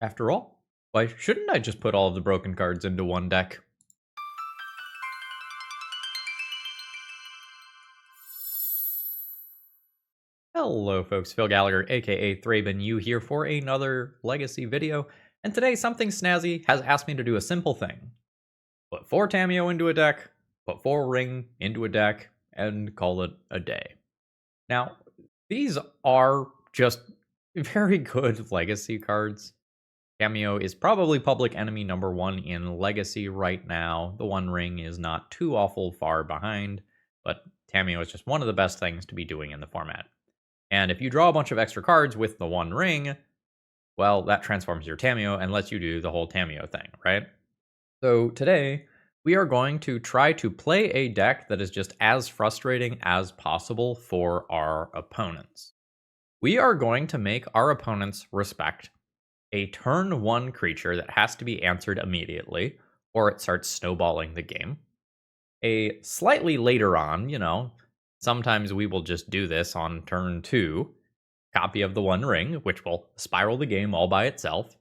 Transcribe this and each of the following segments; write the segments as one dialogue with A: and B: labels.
A: After all, why shouldn't I just put all of the broken cards into one deck? Hello folks, Phil Gallagher, aka ThrabenU here for another Legacy video, and today something snazzy has asked me to do a simple thing. Put 4 Tamiyo into a deck, put 4 Ring into a deck, and call it a day. Now, these are just very good Legacy cards. Tamiyo is probably public enemy number 1 in Legacy right now. The One Ring is not too awful far behind, but Tamiyo is just one of the best things to be doing in the format. And if you draw a bunch of extra cards with the One Ring, well, that transforms your Tamiyo and lets you do the whole Tamiyo thing, right? So today, we are going to try to play a deck that is just as frustrating as possible for our opponents. We are going to make our opponents respect a turn 1 creature that has to be answered immediately, or it starts snowballing the game. A slightly later on, sometimes we will just do this on turn 2, copy of the One Ring, which will spiral the game all by itself,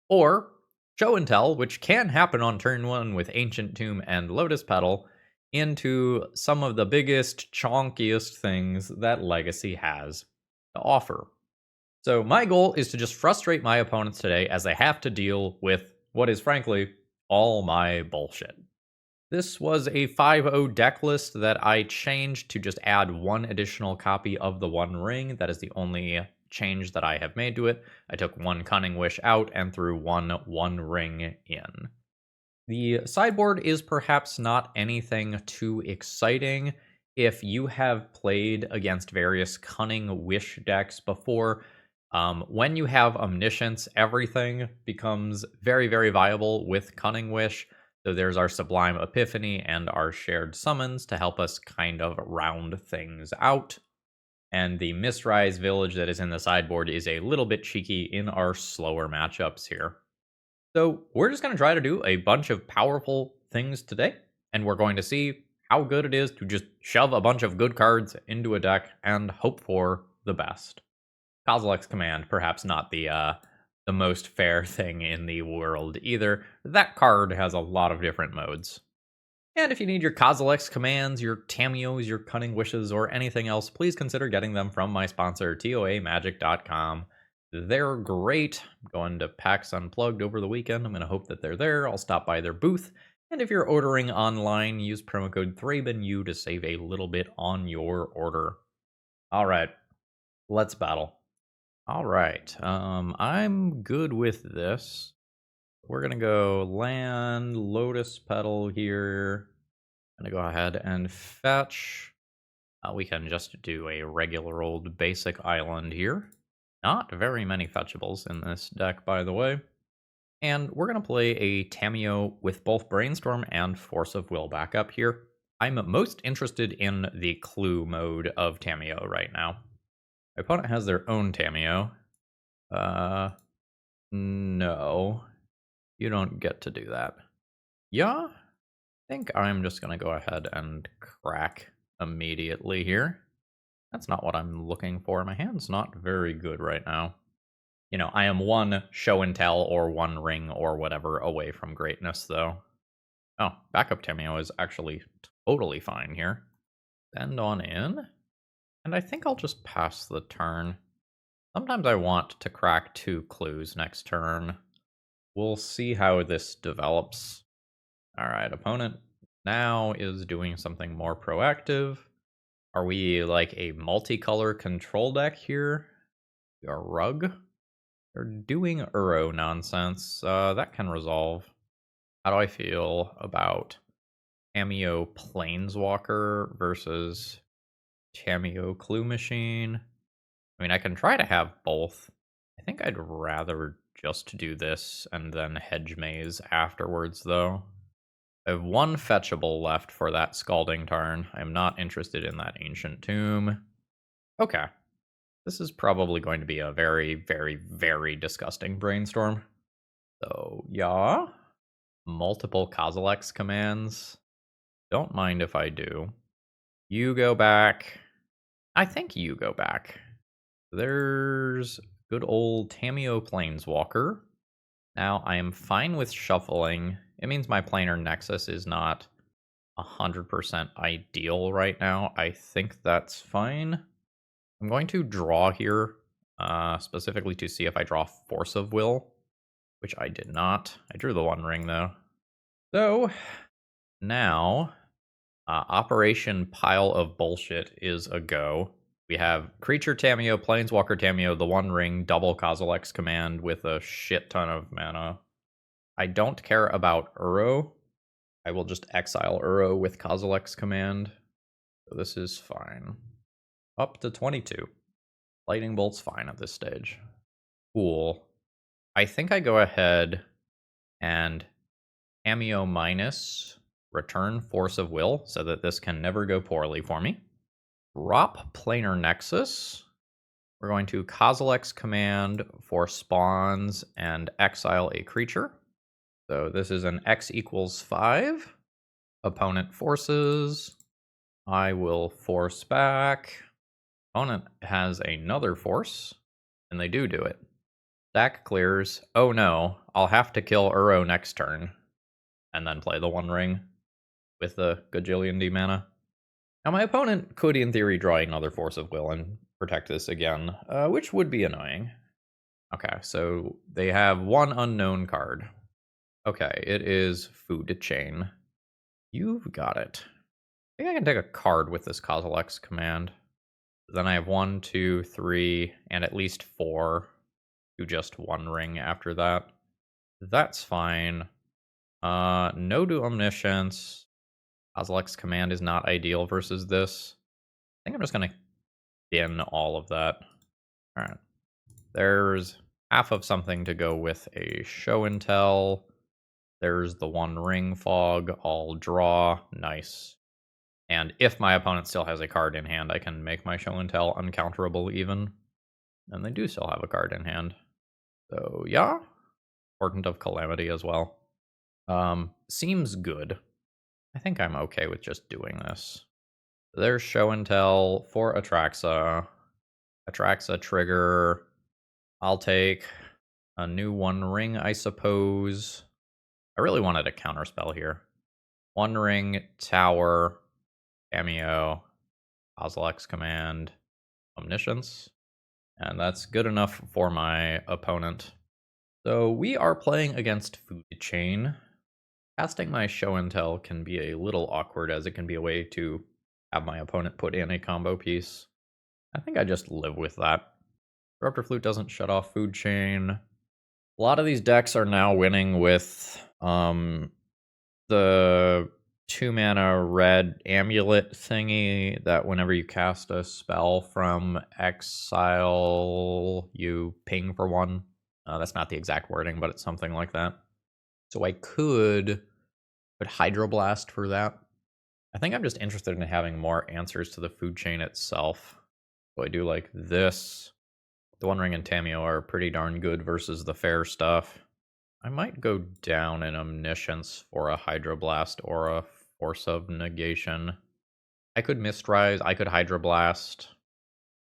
A: or Show and Tell, which can happen on turn 1 with Ancient Tomb and Lotus Petal, into some of the biggest, chonkiest things that Legacy has to offer. So my goal is to just frustrate my opponents today as they have to deal with what is frankly all my bullshit. This was a 5-0 deck list that I changed to just add one additional copy of the One Ring. That is the only change that I have made to it. I took one Cunning Wish out and threw one Ring in. The sideboard is perhaps not anything too exciting. If you have played against various Cunning Wish decks before, when you have Omniscience, everything becomes very, very viable with Cunning Wish. So there's our Sublime Epiphany and our Shared Summons to help us kind of round things out. And the Mistrise Village that is in the sideboard is a little bit cheeky in our slower matchups here. So we're just going to try to do a bunch of powerful things today, and we're going to see how good it is to just shove a bunch of good cards into a deck and hope for the best. Kozilek's Command, perhaps not the most fair thing in the world either. That card has a lot of different modes. And if you need your Kozilek's Commands, your Tamiyos, your Cunning Wishes, or anything else, please consider getting them from my sponsor, TOAMagic.com. They're great. I'm going to PAX Unplugged over the weekend. I'm going to hope that they're there. I'll stop by their booth. And if you're ordering online, use promo code ThrabenU to save a little bit on your order. All right, let's battle. All right, I'm good with this. We're going to go land, Lotus Petal here. I'm going to go ahead and fetch. We can just do a regular old basic island here. Not very many fetchables in this deck, by the way. And we're going to play a Tamiyo with both Brainstorm and Force of Will backup here. I'm most interested in the clue mode of Tamiyo right now. My opponent has their own Tamiyo. No. You don't get to do that. Yeah? I think I'm just going to go ahead and crack immediately here. That's not what I'm looking for. My hand's not very good right now. I am one Show and Tell or one Ring or whatever away from greatness, though. Oh, backup Tamiyo is actually totally fine here. Send on in. And I think I'll just pass the turn. Sometimes I want to crack 2 clues next turn. We'll see how this develops. Alright, opponent now is doing something more proactive. Are we like a multicolor control deck here? A rug? They're doing Uro nonsense. That can resolve. How do I feel about Tamiyo Planeswalker versus Tamiyo Clue Machine? I mean, I can try to have both. I think I'd rather just do this and then Hedge Maze afterwards, though. I have 1 fetchable left for that Scalding Tarn. I'm not interested in that Ancient Tomb. Okay. This is probably going to be a very, very, very disgusting brainstorm. So, yeah. Multiple Kozilek's commands. Don't mind if I do. You go back. I think you go back. There's good old Tamiyo Planeswalker. Now, I am fine with shuffling. It means my planar nexus is not 100% ideal right now. I think that's fine. I'm going to draw here, specifically to see if I draw Force of Will, which I did not. I drew the One Ring, though. So, now, Operation Pile of Bullshit is a go. We have Creature Tamiyo, Planeswalker Tamiyo, the One Ring, double Kozilek's Command with a shit ton of mana. I don't care about Uro. I will just exile Uro with Kozilek's Command. So this is fine. Up to 22. Lightning Bolt's fine at this stage. Cool. I think I go ahead and Tamiyo minus return Force of Will so that this can never go poorly for me. Drop Planar Nexus. We're going to Kozilek's Command for spawns and exile a creature. So this is an X equals 5. Opponent forces. I will force back. Opponent has another force, and they do it. Stack clears. Oh no, I'll have to kill Uro next turn, and then play the One Ring with the gajillion D mana. Now my opponent could, in theory, draw another Force of Will and protect this again, which would be annoying. Okay, so they have one unknown card. Okay, it is Food Chain. You've got it. I think I can take a card with this Kozilek's Command. Then I have 1, 2, 3, and at least 4 to just One Ring after that. That's fine. No to Omniscience. Kozilek's Command is not ideal versus this. I think I'm just going to bin all of that. All right. There's half of something to go with a Show and Tell. There's the One Ring Fog. I'll draw. Nice. And if my opponent still has a card in hand, I can make my Show and Tell uncounterable even. And they do still have a card in hand. So yeah, Portent of Calamity as well. Seems good. I think I'm okay with just doing this. There's Show and Tell for Atraxa. Atraxa trigger. I'll take a new One Ring, I suppose. I really wanted a counterspell here. One Ring, Tower, Tamiyo, Kozilek's Command, Omniscience. And that's good enough for my opponent. So we are playing against Food Chain. Casting my Show and Tell can be a little awkward, as it can be a way to have my opponent put in a combo piece. I think I just live with that. Disruptor Flute doesn't shut off Food Chain. A lot of these decks are now winning with the 2-mana red amulet thingy that whenever you cast a spell from exile, you ping for 1. That's not the exact wording, but it's something like that. So I could put Hydroblast for that. I think I'm just interested in having more answers to the Food Chain itself. So I do like this. The One Ring and Tamiyo are pretty darn good versus the fair stuff. I might go down in Omniscience for a Hydroblast or a Force of Negation. I could Mistrise, I could Hydroblast.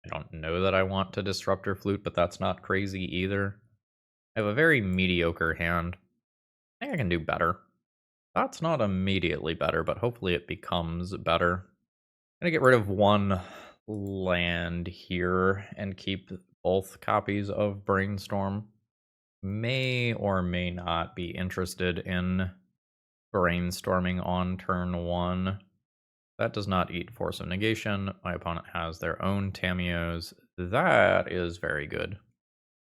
A: I don't know that I want to Disruptor Flute, but that's not crazy either. I have a very mediocre hand. I think I can do better. That's not immediately better, but hopefully it becomes better. I'm gonna get rid of 1 land here and keep both copies of Brainstorm. May or may not be interested in brainstorming on turn 1. That does not eat Force of Negation. My opponent has their own Tamiyos. That is very good.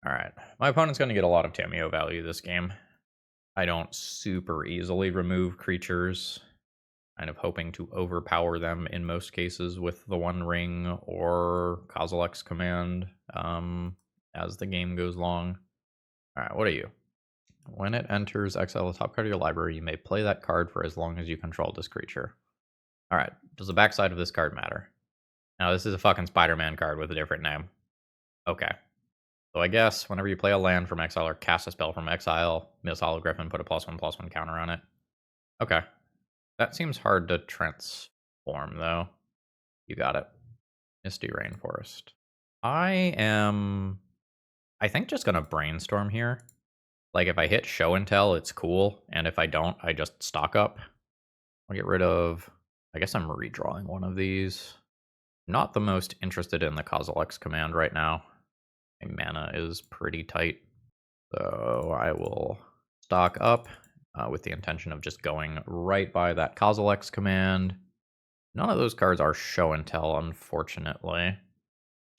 A: Alright, my opponent's going to get a lot of Tamiyo value this game. I don't super easily remove creatures. Kind of hoping to overpower them in most cases with the One Ring or Kozilek's Command as the game goes long. Alright, what are you? When it enters, exile the top card of your library. You may play that card for as long as you control this creature. Alright, does the backside of this card matter? Now, this is a fucking Spider-Man card with a different name. Okay. So I guess whenever you play a land from exile or cast a spell from exile, Missile Griffin, put a +1/+1 counter on it. Okay. That seems hard to transform, though. You got it. Misty Rainforest. I think just gonna Brainstorm here. Like, if I hit show and tell, it's cool, and if I don't, I just stock up. I'll get rid of... I guess I'm redrawing one of these. Not the most interested in the Causal X command right now. My mana is pretty tight. So I will stock up with the intention of just going right by that Causal X command. None of those cards are show and tell, unfortunately.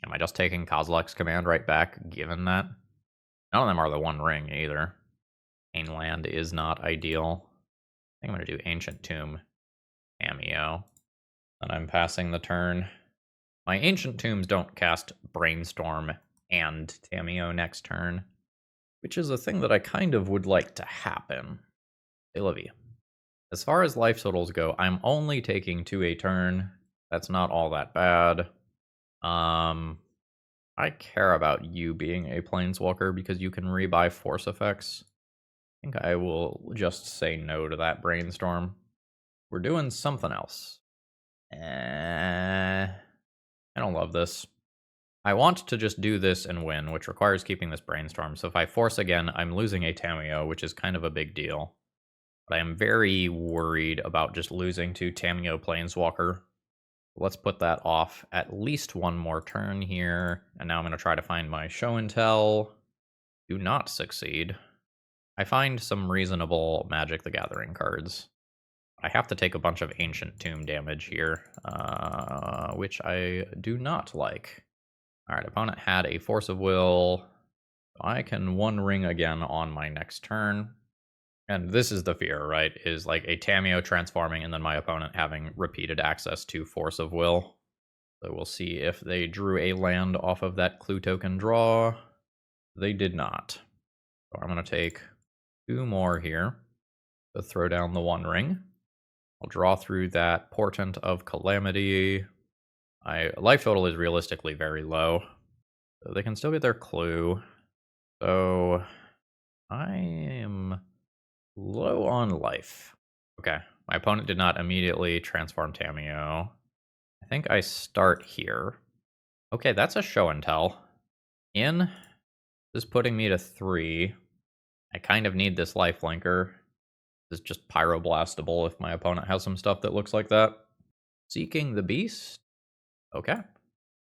A: Am I just taking Causal X command right back, given that? None of them are the One Ring, either. Mainland is not ideal. I think I'm going to do Ancient Tomb, Tamiyo. And I'm passing the turn. My Ancient Tombs don't cast Brainstorm and Tamiyo next turn, which is a thing that I kind of would like to happen. Hey, Livy. As far as life totals go, I'm only taking 2 a turn. That's not all that bad. I care about you being a Planeswalker because you can rebuy force effects. I think I will just say no to that Brainstorm. We're doing something else. I don't love this. I want to just do this and win, which requires keeping this Brainstorm. So if I force again, I'm losing a Tamiyo, which is kind of a big deal. But I am very worried about just losing to Tamiyo Planeswalker. Let's put that off at least one more turn here. And now I'm going to try to find my show and tell. Do not succeed. I find some reasonable Magic the Gathering cards. I have to take a bunch of Ancient Tomb damage here, which I do not like. Alright, opponent had a Force of Will. I can One Ring again on my next turn. And this is the fear, right? Is like a Tamiyo transforming and then my opponent having repeated access to Force of Will. So we'll see if they drew a land off of that clue token draw. They did not. So I'm going to take 2 more here to throw down the One Ring. I'll draw through that Portent of Calamity. My life total is realistically very low, so they can still get their clue. So I am low on life. Okay, my opponent did not immediately transform Tamiyo. I think I start here. Okay, that's a show and tell. This is putting me to 3. I kind of need this lifelinker. This is just pyroblastable if my opponent has some stuff that looks like that. Seeking the Beast. Okay.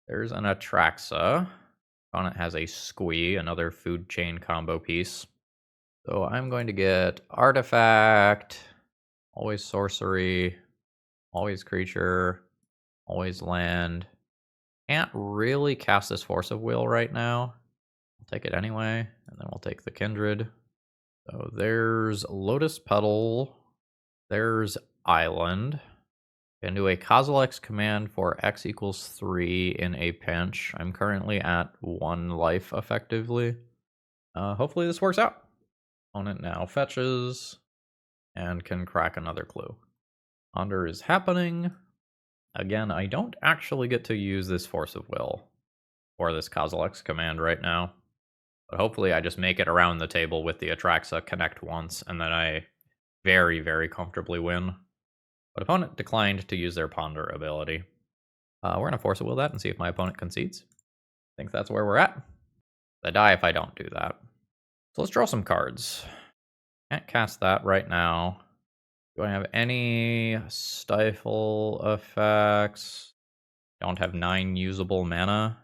A: There's an Atraxa. Opponent has a Squee, another food chain combo piece. So I'm going to get Artifact, always Sorcery, always Creature, always Land. Can't really cast this Force of Will right now. I'll take it anyway, and then we'll take the Kindred. So there's Lotus Petal. There's Island. Can do a Causal X command for X equals 3 in a pinch. I'm currently at 1 life, effectively. Hopefully this works out. Opponent now fetches and can crack another clue. Ponder is happening. Again, I don't actually get to use this Force of Will or this Causal X command right now. But hopefully I just make it around the table with the Atraxa, connect once, and then I very, very comfortably win. But opponent declined to use their Ponder ability. We're going to Force of Will that and see if my opponent concedes. I think that's where we're at. I die if I don't do that. So let's draw some cards. Can't cast that right now. Do I have any Stifle effects? Don't have 9 usable mana.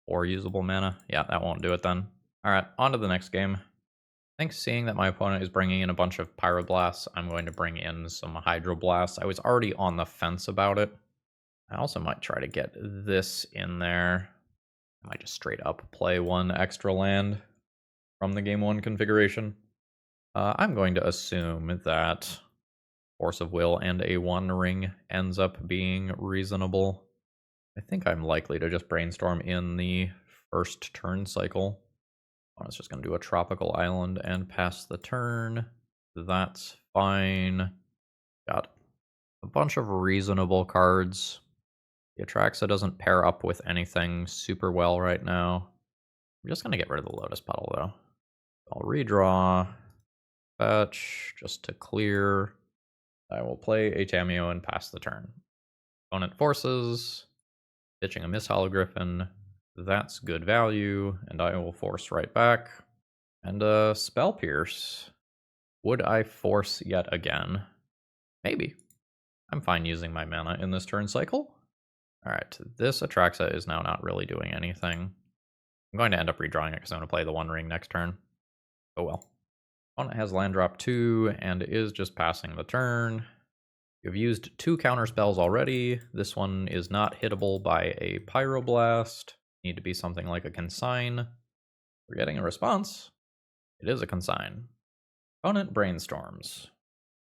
A: 4 usable mana. Yeah, that won't do it then. Alright, on to the next game. I think seeing that my opponent is bringing in a bunch of Pyroblasts, I'm going to bring in some Hydroblasts. I was already on the fence about it. I also might try to get this in there. I might just straight up play 1 extra land from the game 1 configuration. I'm going to assume that Force of Will and a One Ring ends up being reasonable. I think I'm likely to just Brainstorm in the first turn cycle. I was just going to do a Tropical Island and pass the turn. That's fine. Got a bunch of reasonable cards. The Atraxa doesn't pair up with anything super well right now. I'm just going to get rid of the Lotus Petal, though. I'll redraw, fetch, just to clear. I will play a Tamiyo and pass the turn. Opponent forces, pitching a Miss Hologriffin. That's good value, and I will force right back. And Spell Pierce. Would I force yet again? Maybe. I'm fine using my mana in this turn cycle. Alright, this Atraxa is now not really doing anything. I'm going to end up redrawing it because I'm going to play the One Ring next turn. Oh well. Opponent has land drop 2 and is just passing the turn. You've used 2 counter spells already. This one is not hittable by a Pyroblast. Need to be something like a Consign. We're getting a response. It is a Consign. Opponent brainstorms.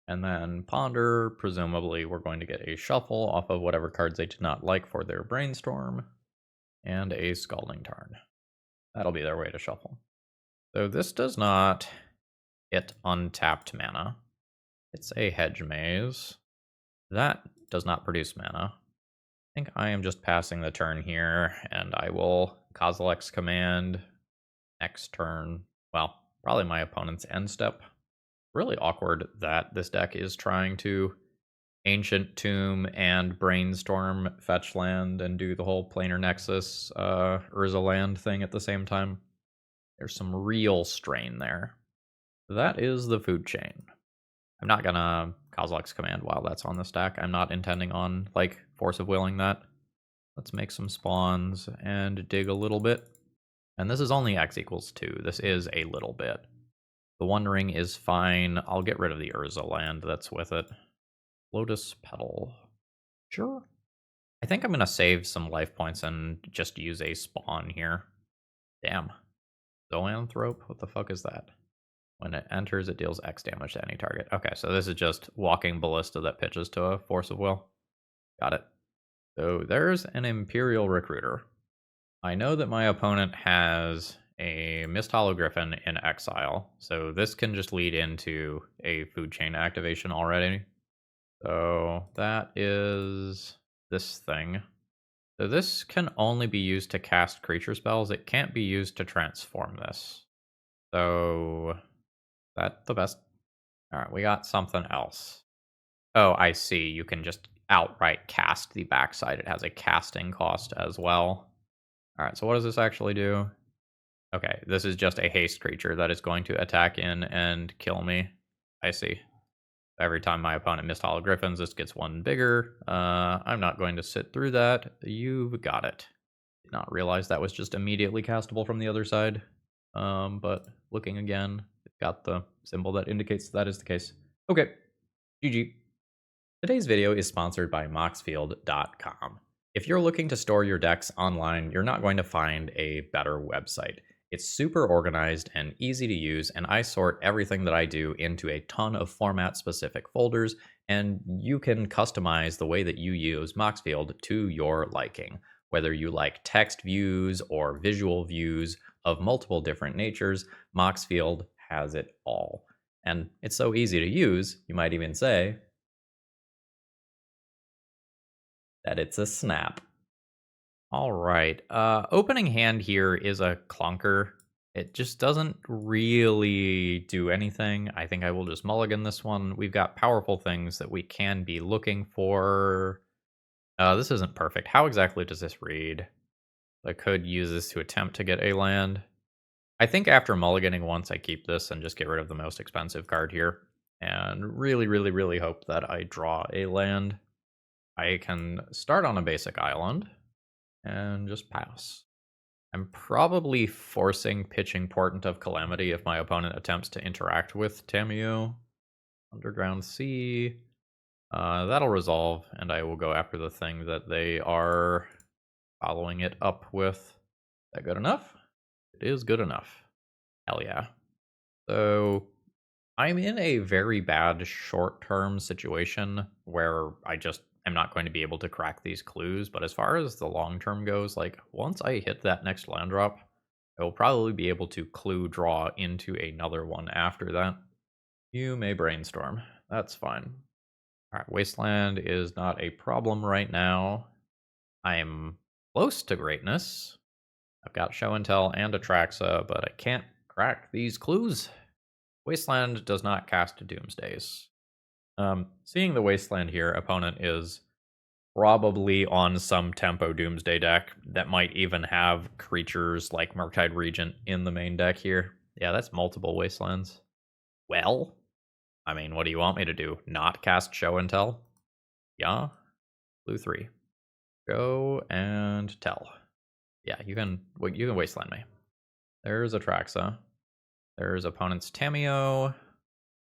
A: And then Ponder, presumably we're going to get a Shuffle off of whatever cards they did not like for their Brainstorm. And a Scalding Tarn. That'll be their way to shuffle. So this does not hit untapped mana. It's a Hedge Maze. That does not produce mana. I think I am just passing the turn here, and I will Kozilek's Command next turn. Well, probably my opponent's end step. Really awkward that this deck is trying to Ancient Tomb and Brainstorm fetch land and do the whole Planar Nexus Urza land thing at the same time. There's some real strain there. That is the food chain. I'm not gonna Kozilek's Command while that's on the stack. I'm not intending on, like, Force of Willing that. Let's make some spawns and dig a little bit. And this is only X equals 2. This is a little bit. The One Ring is fine. I'll get rid of the Urza land that's with it. Lotus Petal. Sure. I think I'm going to save some life points and just use a spawn here. Damn. Zoanthrope? What the fuck is that? When it enters, it deals X damage to any target. Okay, so this is just Walking Ballista that pitches to a Force of Will. Got it. So there's an Imperial Recruiter. I know that my opponent has a Mist Hollow Griffin in exile, so this can just lead into a food chain activation already. So that is this thing. So this can only be used to cast creature spells. It can't be used to transform this. So that's the best. All right, we got something else. Oh, I see. You can just outright cast the backside. It has a casting cost as well. All right, so what does this actually do? Okay, this is just a haste creature that is going to attack in and kill me. I see. Every time my opponent Mist Hollow Griffins, this gets one bigger. I'm not going to sit through that. You've got it. Did not realize that was just immediately castable from the other side. But looking again, it's got the symbol that indicates that is the case. Okay, GG. Today's video is sponsored by Moxfield.com. If you're looking to store your decks online, you're not going to find a better website. It's super organized and easy to use, and I sort everything that I do into a ton of format-specific folders, and you can customize the way that you use Moxfield to your liking. Whether you like text views or visual views of multiple different natures, Moxfield has it all. And it's so easy to use, you might even say that it's a snap. All right, opening hand here is a clunker. It just doesn't really do anything. I think I will just mulligan this one. We've got powerful things that we can be looking for. This isn't perfect. How exactly does this read? I could use this to attempt to get a land. I think after mulliganing once, I keep this and just get rid of the most expensive card here. And really hope that I draw a land. I can start on a basic island and just pass. I'm probably forcing pitching Portent of Calamity if my opponent attempts to interact with Tamiyo. Underground Sea. That'll resolve, and I will go after the thing that they are following it up with. Is that good enough? It is good enough. Hell yeah. So I'm in a very bad short-term situation where I'm not going to be able to crack these clues, but as far as the long term goes, like, once I hit that next land drop, I will probably be able to clue draw into another one after that. You may brainstorm. That's fine. Alright, Wasteland is not a problem right now. I'm close to greatness. I've got Show and Tell and Atraxa, but I can't crack these clues. Wasteland does not cast Doomsdays. Seeing the Wasteland here, opponent is probably on some tempo Doomsday deck that might even have creatures like Murktide Regent in the main deck here. Yeah, that's multiple wastelands. Well, I mean, what do you want me to do? Not cast Show and Tell? Yeah. Blue 3. Show and Tell. Yeah, you can wasteland me. There's Atraxa. There's opponent's Tamiyo.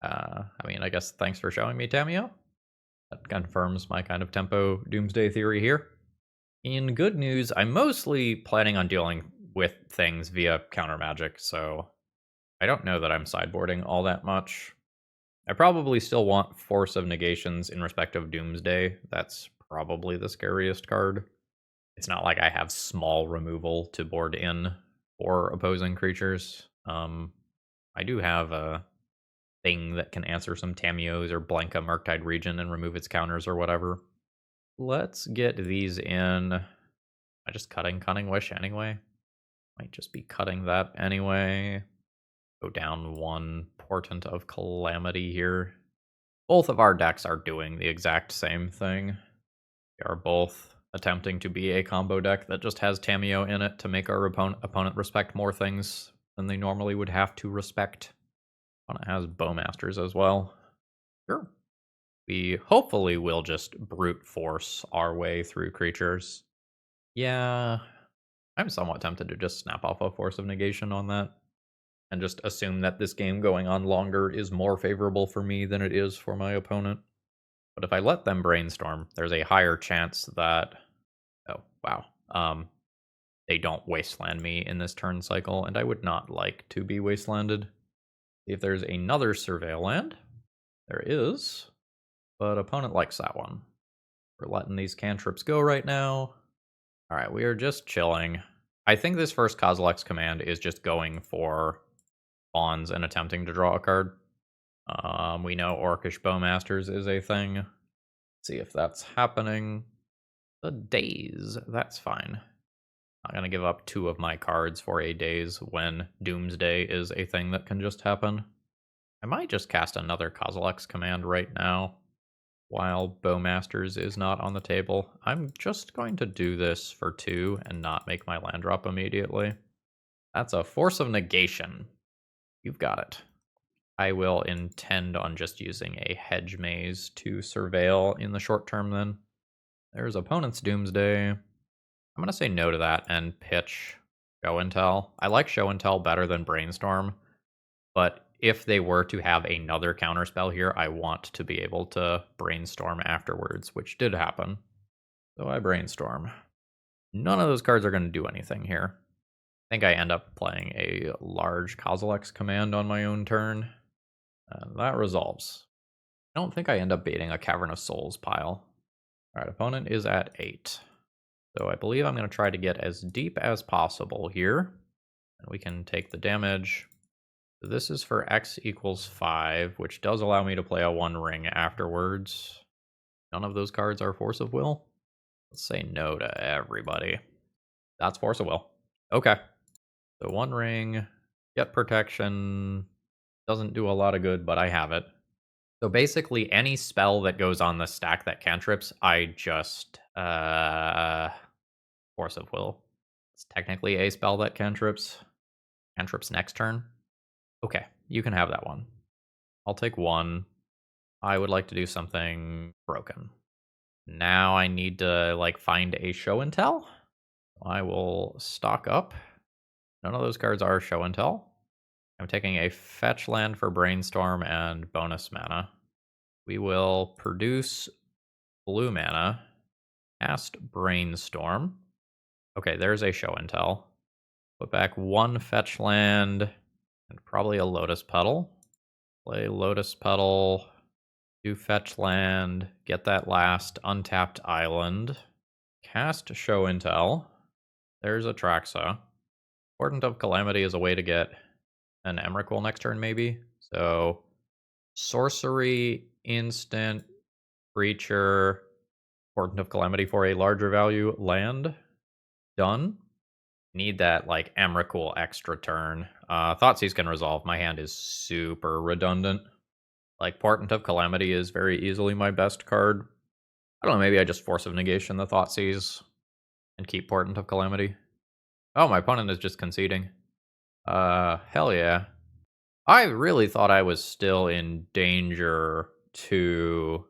A: I mean, I guess thanks for showing me Tamiyo. That confirms my kind of tempo doomsday theory here. In good news, I'm mostly planning on dealing with things via counter magic, so I don't know that I'm sideboarding all that much. I probably still want Force of Negations in respect of Doomsday. That's probably the scariest card. It's not like I have small removal to board in for opposing creatures. I do have a thing that can answer some Tamiyos or blank a Murktide Region and remove its counters or whatever. Let's get these in. Am I just cutting Cunning Wish anyway? Might just be cutting that anyway. Go down one Portent of Calamity here. Both of our decks are doing the exact same thing. They are both attempting to be a combo deck that just has Tamiyo in it to make our opponent respect more things than they normally would have to respect. Opponent has Bowmasters as well. Sure. We hopefully will just brute force our way through creatures. Yeah, I'm somewhat tempted to just snap off a Force of Negation on that and just assume that this game going on longer is more favorable for me than it is for my opponent. But if I let them brainstorm, there's a higher chance that, oh, wow, they don't wasteland me in this turn cycle, and I would not like to be wastelanded. If there's another Surveil land, there is, but opponent likes that one. We're letting these cantrips go right now. All right, we are just chilling. I think this first Kozilek's command is just going for Bonds and attempting to draw a card. We know Orcish Bowmasters is a thing. Let's see if that's happening. The Daze, that's fine. Not gonna give up 2 of my cards for a Daze when Doomsday is a thing that can just happen. I might just cast another Kozilek's command right now while Bowmasters is not on the table. I'm just going to do this for 2 and not make my land drop immediately. That's a Force of Negation. You've got it. I will intend on just using a Hedge Maze to surveil in the short term then. There's opponent's Doomsday. I'm going to say no to that and pitch Show and Tell. I like Show and Tell better than Brainstorm, but if they were to have another counterspell here, I want to be able to Brainstorm afterwards, which did happen. So I Brainstorm. None of those cards are going to do anything here. I think I end up playing a large Kozilek's command on my own turn. That resolves. I don't think I end up baiting a Cavern of Souls pile. Alright, opponent is at 8. So I believe I'm going to try to get as deep as possible here. And we can take the damage. So this is for X equals 5, which does allow me to play a 1 ring afterwards. None of those cards are Force of Will. Let's say no to everybody. That's Force of Will. Okay. So 1 ring, get protection. Doesn't do a lot of good, but I have it. So basically, any spell that goes on the stack that cantrips, I just Force of Will. It's technically a spell that cantrips. Cantrips next turn. Okay, you can have that one. I'll take 1. I would like to do something broken. Now I need to like find a Show and Tell. I will stock up. None of those cards are Show and Tell. I'm taking a fetch land for Brainstorm and bonus mana. We will produce blue mana, cast Brainstorm. Okay, there's a Show and Tell. Put back 1 fetch land and probably a Lotus Petal. Play Lotus Petal, do fetch land, get that last untapped island. Cast Show and Tell. There's Atraxa. Portent of Calamity is a way to get an Emrakul next turn, maybe. So, sorcery, instant, creature, Portent of Calamity for a larger value, land. Done. Need that, like, Emrakul extra turn. Thoughtseize can resolve. My hand is super redundant. Like, Portent of Calamity is very easily my best card. I don't know, maybe I just Force of Negation the Thoughtseize and keep Portent of Calamity. Oh, my opponent is just conceding. Hell yeah. I really thought I was still in danger to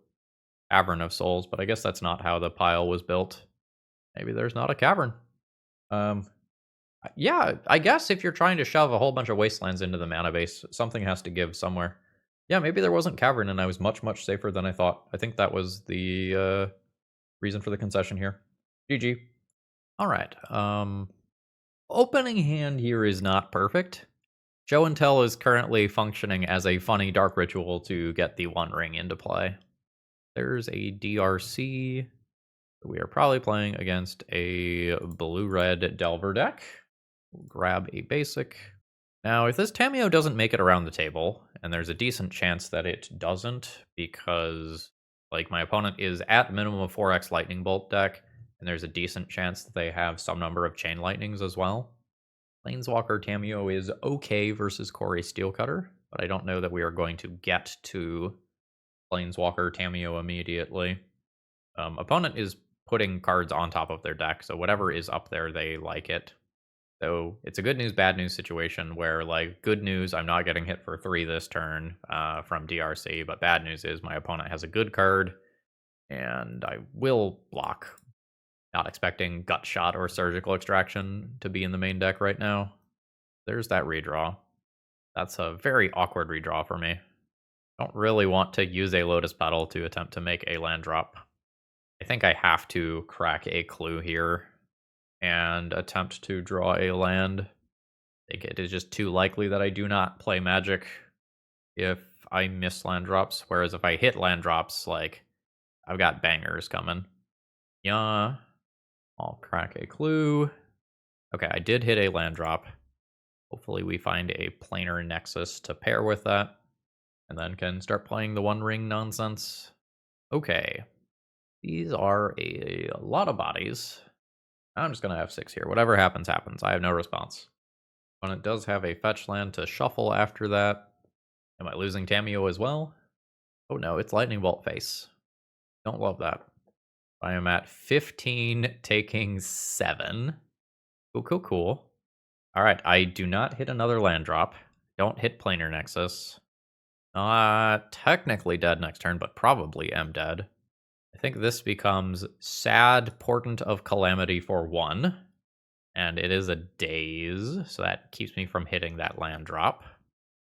A: Cavern of Souls, but I guess that's not how the pile was built. Maybe there's not a cavern. Um, yeah, I guess if you're trying to shove a whole bunch of wastelands into the mana base, something has to give somewhere. Yeah, maybe there wasn't cavern and I was much, much safer than I thought. I think that was the reason for the concession here. GG. All right. Opening hand here is not perfect. Show and Tell is currently functioning as a funny dark ritual to get the One Ring into play. There's a DRC. We are probably playing against a blue-red Delver deck. We'll grab a basic. Now, if this Tamiyo doesn't make it around the table, and there's a decent chance that it doesn't, because like my opponent is at minimum of 4x Lightning Bolt deck, and there's a decent chance that they have some number of Chain Lightnings as well. Planeswalker Tamiyo is okay versus Corey Steelcutter, but I don't know that we are going to get to Planeswalker Tamiyo immediately. Opponent is putting cards on top of their deck, so whatever is up there, they like it. So it's a good news, bad news situation where, like, good news, I'm not getting hit for 3 this turn from DRC, but bad news is my opponent has a good card, and I will block. Not expecting Gut Shot or Surgical Extraction to be in the main deck right now. There's that redraw. That's a very awkward redraw for me. Don't really want to use a Lotus Petal to attempt to make a land drop. I think I have to crack a clue here and attempt to draw a land. I think it is just too likely that I do not play Magic if I miss land drops, whereas if I hit land drops, like, I've got bangers coming. Yeah, I'll crack a clue. Okay, I did hit a land drop. Hopefully we find a planar nexus to pair with that, and then can start playing the One Ring nonsense. Okay, these are a lot of bodies. I'm just going to have 6 here. Whatever happens, happens. I have no response. Opponent does have a fetch land to shuffle after that. Am I losing Tamiyo as well? Oh no, it's Lightning Bolt face. Don't love that. I am at 15, taking 7. Cool. Alright, I do not hit another land drop. Don't hit Planar Nexus. Technically dead next turn, but probably am dead. I think this becomes Sad Portent of Calamity for 1. And it is a Daze, so that keeps me from hitting that land drop.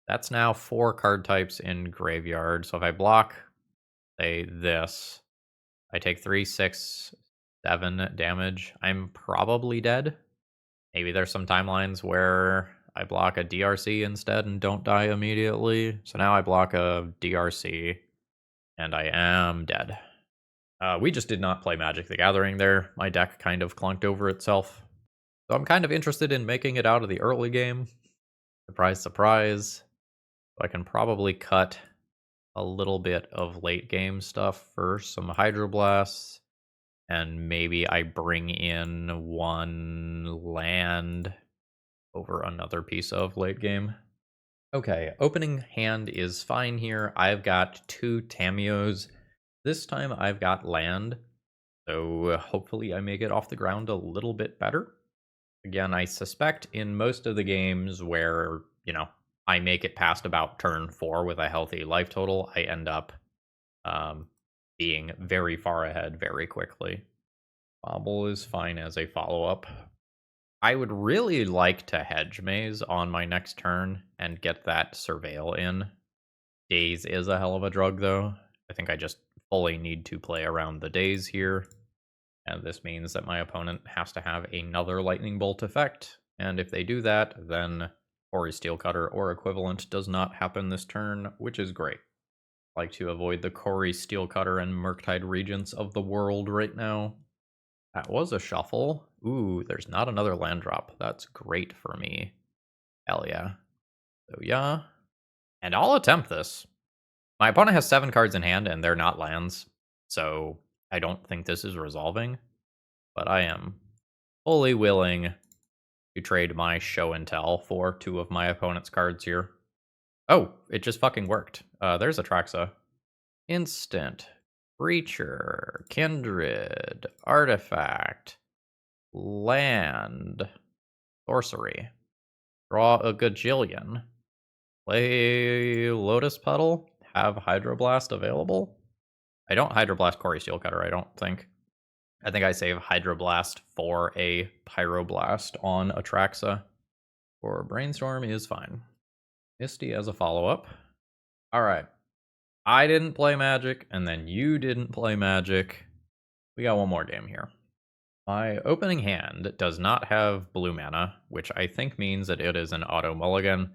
A: That's now 4 card types in graveyard. So if I block, say, this, I take 3, 6, 7 damage. I'm probably dead. Maybe there's some timelines where I block a DRC instead and don't die immediately. So now I block a DRC, and I am dead. We just did not play Magic the Gathering there. My deck kind of clunked over itself. So I'm kind of interested in making it out of the early game. Surprise, surprise. So I can probably cut a little bit of late game stuff first. Some Hydroblasts. And maybe I bring in 1 land over another piece of late game. Okay, opening hand is fine here. I've got 2 Tamiyos. This time I've got land. So hopefully I make it off the ground a little bit better. Again, I suspect in most of the games where, I make it past about turn 4 with a healthy life total, I end up being very far ahead very quickly. Bobble is fine as a follow-up. I would really like to hedge Maze on my next turn and get that Surveil in. Daze is a hell of a drug, though. I think I just fully need to play around the Daze here. And this means that my opponent has to have another Lightning Bolt effect. And if they do that, then Corey Steelcutter or equivalent does not happen this turn, which is great. I like to avoid the Corey Steelcutter and Murktide Regents of the world right now. That was a shuffle. Ooh, there's not another land drop. That's great for me. Hell yeah. So yeah. And I'll attempt this. My opponent has 7 cards in hand, and they're not lands. So I don't think this is resolving. But I am fully willing to trade my Show and Tell for 2 of my opponent's cards here. Oh, it just fucking worked. There's Atraxa. Instant. Creature. Kindred. Artifact. Land. Sorcery. Draw a gajillion. Play Lotus Petal, have Hydroblast available. I don't Hydroblast Quarry Steel Cutter, I don't think. I think I save Hydroblast for a Pyroblast on Atraxa. Or Brainstorm is fine. Misty as a follow-up. Alright. I didn't play Magic, and then you didn't play Magic. We got one more game here. My opening hand does not have blue mana, which I think means that it is an auto mulligan.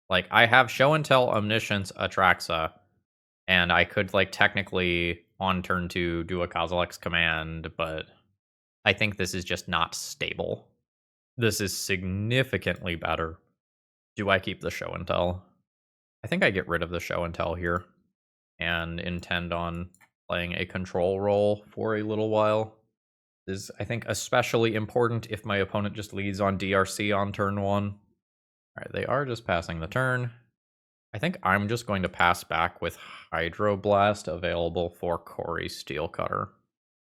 A: Like, I have Show and Tell, Omniscience, Atraxa, and I could, like, technically, on turn 2, do a Kozilek's command, but I think this is just not stable. This is significantly better. Do I keep the Show and Tell? I think I get rid of the Show and Tell here, and intend on playing a control role for a little while. This is, I think, especially important if my opponent just leads on DRC on turn 1. Alright, they are just passing the turn. I think I'm just going to pass back with Hydroblast available for Quarry Steel Cutter.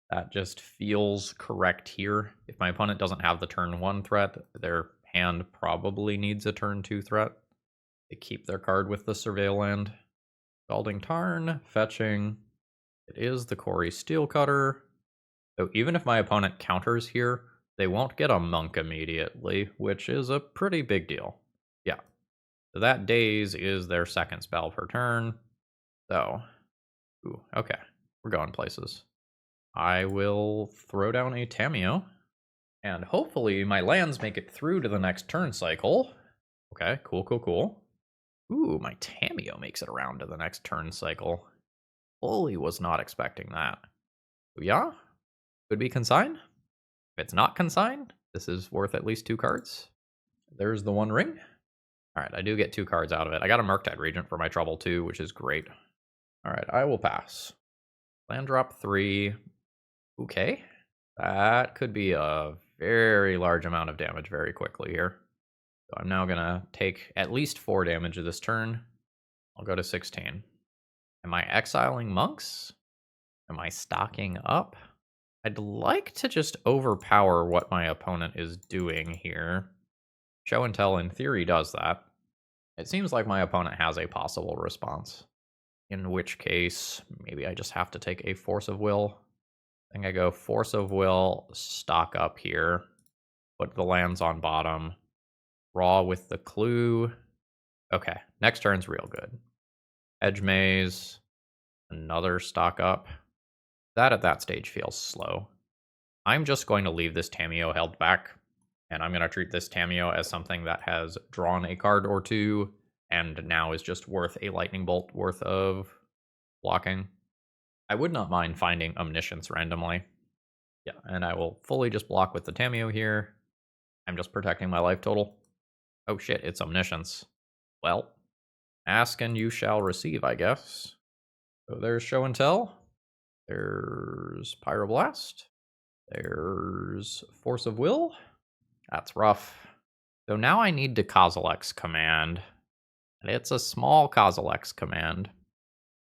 A: That just feels correct here. If my opponent doesn't have the turn 1 threat, their hand probably needs a turn 2 threat. They keep their card with the Surveil Land. Scalding Tarn, fetching. It is the Quarry Steel Cutter. So even if my opponent counters here, they won't get a Monk immediately, which is a pretty big deal. Yeah. So that Daze is their second spell per turn. So, ooh, okay. We're going places. I will throw down a Tamiyo. And hopefully my lands make it through to the next turn cycle. Okay, cool, cool, cool. Ooh, my Tamiyo makes it around to the next turn cycle. Fully was not expecting that. Yeah, could be consigned. If it's not consigned, this is worth at least 2 cards. There's the 1 ring. Alright, I do get 2 cards out of it. I got a Murktide Regent for my trouble too, which is great. Alright, I will pass. Land drop 3. Okay. That could be a very large amount of damage very quickly here. So I'm now gonna take at least 4 damage this turn. I'll go to 16. Am I exiling monks? Am I stocking up? I'd like to just overpower what my opponent is doing here. Show and Tell in theory does that. It seems like my opponent has a possible response. In which case, maybe I just have to take a Force of Will. I think I go Force of Will, stock up here, put the lands on bottom, draw with the clue. Okay, next turn's real good. Edge Maze, another stock up. That at that stage feels slow. I'm just going to leave this Tamiyo held back, and I'm going to treat this Tamiyo as something that has drawn a card or 2, and now is just worth a Lightning Bolt worth of blocking. I would not mind finding Omniscience randomly. Yeah, and I will fully just block with the Tamiyo here. I'm just protecting my life total. Oh shit, it's Omniscience. Well, ask and you shall receive, I guess. So there's Show and Tell. There's Pyroblast. There's Force of Will. That's rough. So now I need to Kozilek's command. And it's a small Kozilek's command.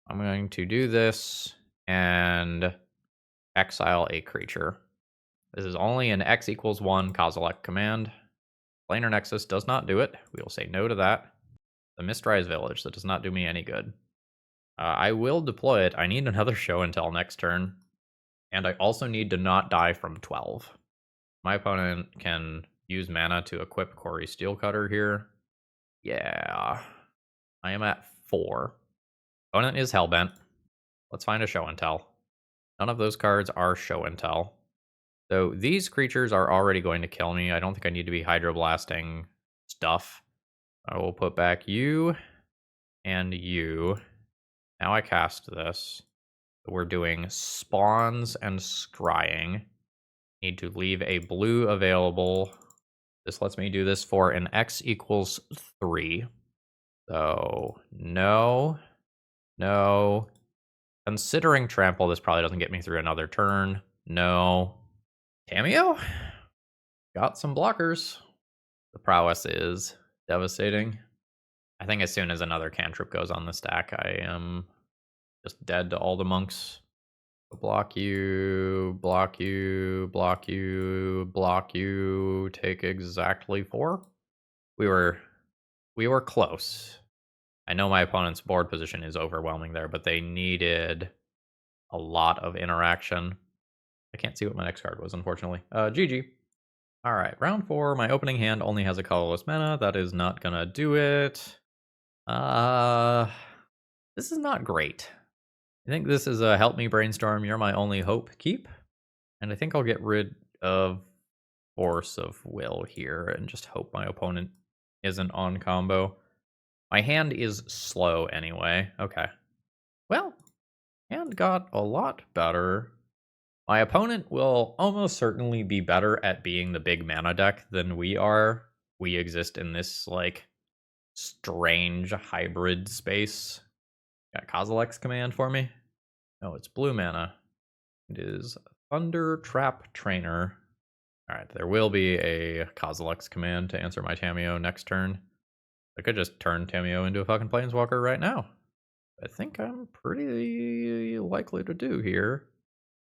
A: I'm going to do this and exile a creature. This is only an X equals 1 Kozilek command. Planar Nexus does not do it. We will say no to that. The Mistrise Village, that does not do me any good. I will deploy it. I need another Show and Tell next turn. And I also need to not die from 12. My opponent can use mana to equip Quarry Steel Cutter here. Yeah. I am at 4. Opponent is Hellbent. Let's find a Show and Tell. None of those cards are Show and Tell. So these creatures are already going to kill me. I don't think I need to be Hydroblasting stuff. I will put back you and you. Now I cast this. We're doing spawns and scrying. Need to leave a blue available. This lets me do this for an X equals 3. So no, no. Considering trample, this probably doesn't get me through another turn. No. Tamiyo? Got some blockers. The prowess is devastating. I think as soon as another cantrip goes on the stack, I am just dead to all the monks. Block you, block you, block you, block you. Take exactly 4. We were close. I know my opponent's board position is overwhelming there, but they needed a lot of interaction. I can't see what my next card was, unfortunately. GG. All right, round 4. My opening hand only has a colorless mana. That is not gonna do it. Uh, this is not great. I think this is a help me brainstorm. You're my only hope. Keep, and I think I'll get rid of Force of Will here and just hope my opponent isn't on combo. My hand is slow anyway. Okay. Well, hand got a lot better. My opponent will almost certainly be better at being the big mana deck than we are. We exist in this, like, strange hybrid space. Got Kozilek's command for me? No, it's blue mana. It is Thunder Trap Trainer. Alright, there will be a Kozilek's command to answer my Tamiyo next turn. I could just turn Tamiyo into a fucking Planeswalker right now. I think I'm pretty likely to do here.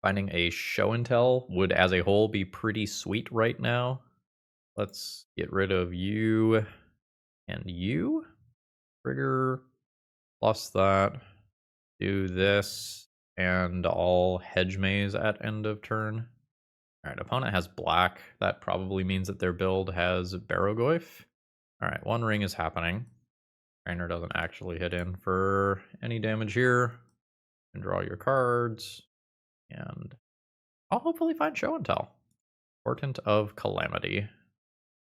A: Finding a show and tell would, as a whole, be pretty sweet right now. Let's get rid of you and you. Trigger plus that. Do this and all hedge maze at end of turn. Alright, opponent has black. That probably means that their build has Barrogoyf. Alright, one ring is happening. Trainer doesn't actually hit in for any damage here. And draw your cards. And I'll hopefully find show and tell. Portent of Calamity.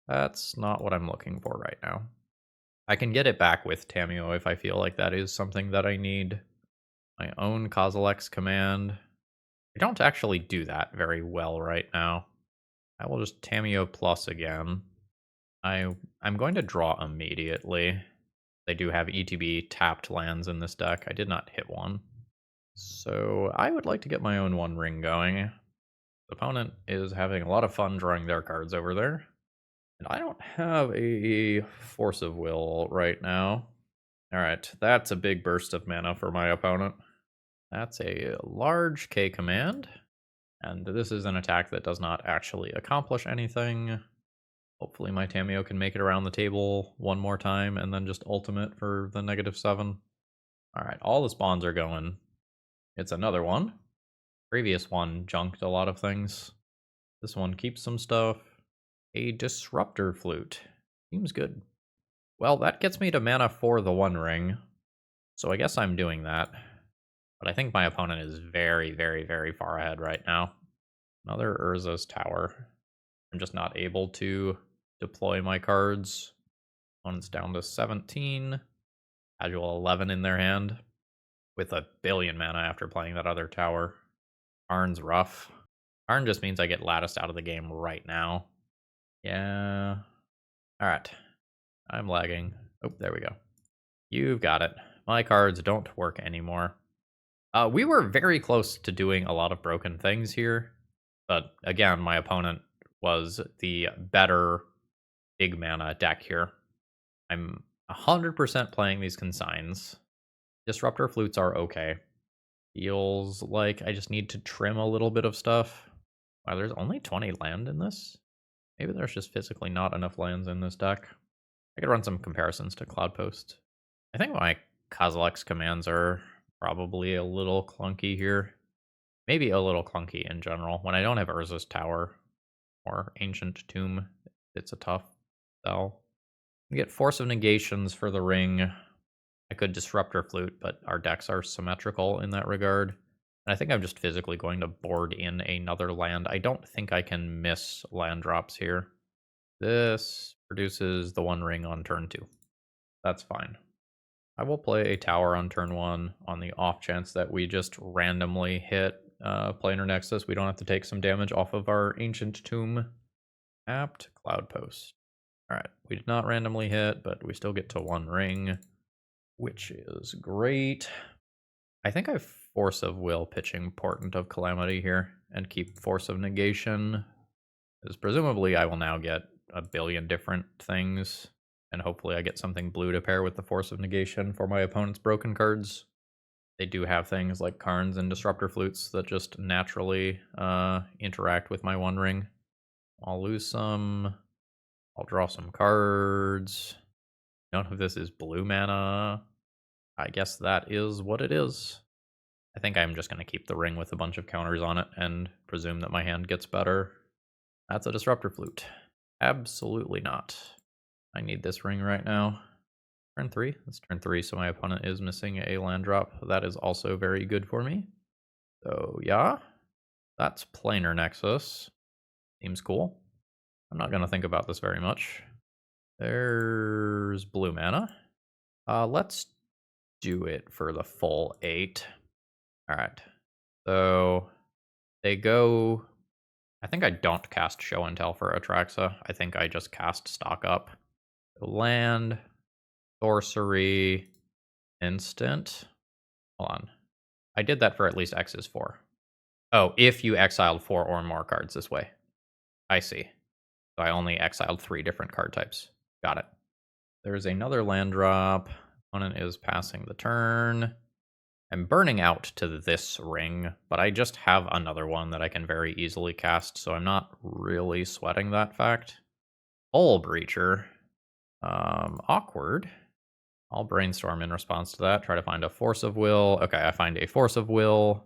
A: That's not what I'm looking for right now. I can get it back with Tamiyo if I feel like that is something that I need. My own Kozilek's command. I don't actually do that very well right now. I will just Tamiyo plus again. I'm going to draw immediately. They do have ETB tapped lands in this deck. I did not hit one. So I would like to get my own One Ring going. The opponent is having a lot of fun drawing their cards over there. And I don't have a Force of Will right now. Alright, that's a big burst of mana for my opponent. That's a large K command. And this is an attack that does not actually accomplish anything. Hopefully my Tamiyo can make it around the table one more time and then just ultimate for the -7. Alright, all the spawns are going. It's another one. Previous one junked a lot of things. This one keeps some stuff. A Disruptor Flute. Seems good. Well, that gets me to mana for the One Ring. So I guess I'm doing that. But I think my opponent is very, very, very far ahead right now. Another Urza's Tower. I'm just not able to deploy my cards. Opponent's down to 17. Casual 11 in their hand. With a billion mana after playing that other tower. Karn's rough. Karn just means I get latticed out of the game right now. Yeah. Alright. I'm lagging. Oh, there we go. You've got it. My cards don't work anymore. We were very close to doing a lot of broken things here. But again, my opponent was the better big mana deck here. I'm 100% playing these consigns. Disruptor Flutes are okay. Feels like I just need to trim a little bit of stuff. Wow, there's only 20 land in this? Maybe there's just physically not enough lands in this deck. I could run some comparisons to Cloudpost. I think my Kozilek's commands are probably a little clunky here. Maybe a little clunky in general. When I don't have Urza's Tower or Ancient Tomb, it's a tough sell. We get Force of Negations for the ring. I could Disruptor Flute, but our decks are symmetrical in that regard. And I think I'm just physically going to board in another land. I don't think I can miss land drops here. This produces the One Ring on turn 2. That's fine. I will play a tower on turn 1 on the off chance that we just randomly hit Planar Nexus. We don't have to take some damage off of our Ancient Tomb. Apt Cloudpost. Alright, we did not randomly hit, but we still get to One Ring, which is great. I think I Force of Will pitching Portent of Calamity here and keep Force of Negation, because presumably I will now get a billion different things, and hopefully I get something blue to pair with the Force of Negation for my opponent's broken cards. They do have things like Karns and Disruptor Flutes that just naturally interact with my One Ring. I'll lose some. I'll draw some cards. None of this is blue mana. I guess that is what it is. I think I'm just going to keep the ring with a bunch of counters on it and presume that my hand gets better. That's a Disruptor Flute. Absolutely not. I need this ring right now. Turn 3. It's turn 3, so my opponent is missing a land drop. That is also very good for me. So yeah, that's Planar Nexus. Seems cool. I'm not going to think about this very much. There's blue mana. Let's do it for the full 8. All right. So they go... I think I don't cast Show and Tell for Atraxa. I think I just cast Stock Up. Land, sorcery, instant. Hold on. I did that for at least X's 4. Oh, if you exiled 4 or more cards this way. I see. So I only exiled 3 different card types. Got it. There's another land drop. Opponent is passing the turn. I'm burning out to this ring, but I just have another one that I can very easily cast, so I'm not really sweating that fact. Hull Breacher. Awkward. I'll brainstorm in response to that. Try to find a Force of Will. Okay, I find a Force of Will.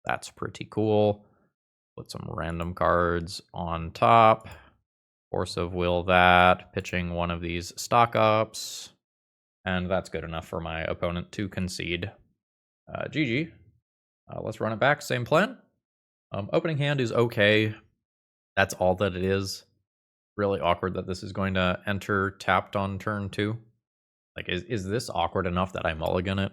A: That's pretty cool. Put some random cards on top. Force of Will that. Pitching one of these stock ups. And that's good enough for my opponent to concede. GG. Let's run it back. Same plan. Opening hand is okay. That's all that it is. Really awkward that this is going to enter tapped on turn 2. Like, is this awkward enough that I mulligan it?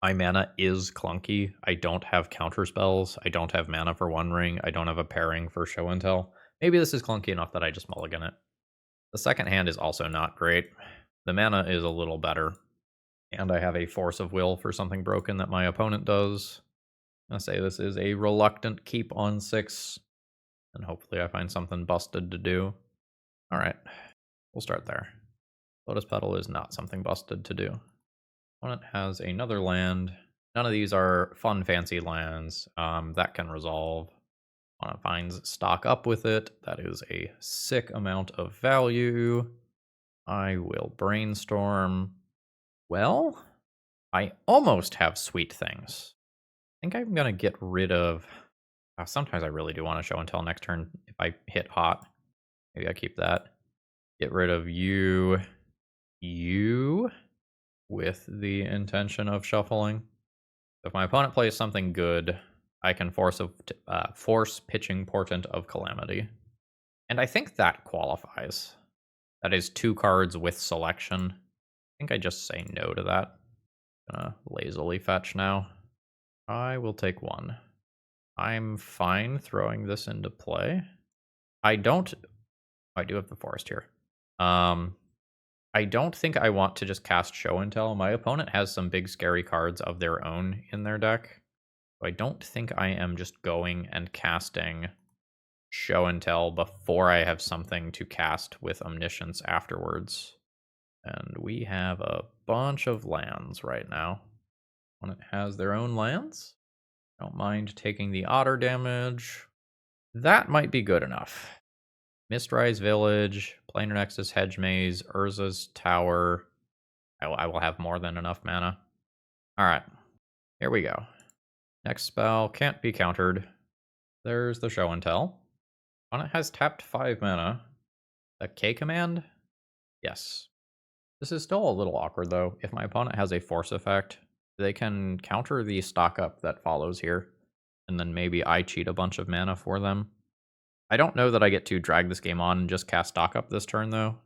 A: My mana is clunky. I don't have counter spells. I don't have mana for One Ring. I don't have a pairing for Show and Tell. Maybe this is clunky enough that I just mulligan it. The second hand is also not great. The mana is a little better. And I have a Force of Will for something broken that my opponent does. I'll say this is a reluctant keep on 6. And hopefully I find something busted to do. Alright, we'll start there. Lotus Petal is not something busted to do. Opponent has another land. None of these are fun, fancy lands. That can resolve. Opponent finds Stock Up with it. That is a sick amount of value. I will brainstorm. Well, I almost have Sweet Things. I think I'm going to get rid of... sometimes I really do want to Show and Tell next turn if I hit hot. Maybe I keep that. Get rid of you with the intention of shuffling. If my opponent plays something good, I can force Pitching Portent of Calamity. And I think that qualifies. That is 2 cards with selection. I think I just say no to that. Gonna lazily fetch now. I will take 1. I'm fine throwing this into play. I do have the forest here. I don't think I want to just cast Show and Tell. My opponent has some big scary cards of their own in their deck. So I don't think I am just going and casting Show and Tell before I have something to cast with Omniscience afterwards. And we have a bunch of lands right now. Opponent has their own lands. Don't mind taking the otter damage. That might be good enough. Mistrise Village, Planar Nexus Hedge Maze, Urza's Tower. I will have more than enough mana. Alright, here we go. Next spell can't be countered. There's the Show and Tell. Opponent has tapped 5 mana. A K command? Yes. This is still a little awkward though. If my opponent has a force effect, they can counter the stock up that follows here. And then maybe I cheat a bunch of mana for them. I don't know that I get to drag this game on and just cast stock up this turn, though.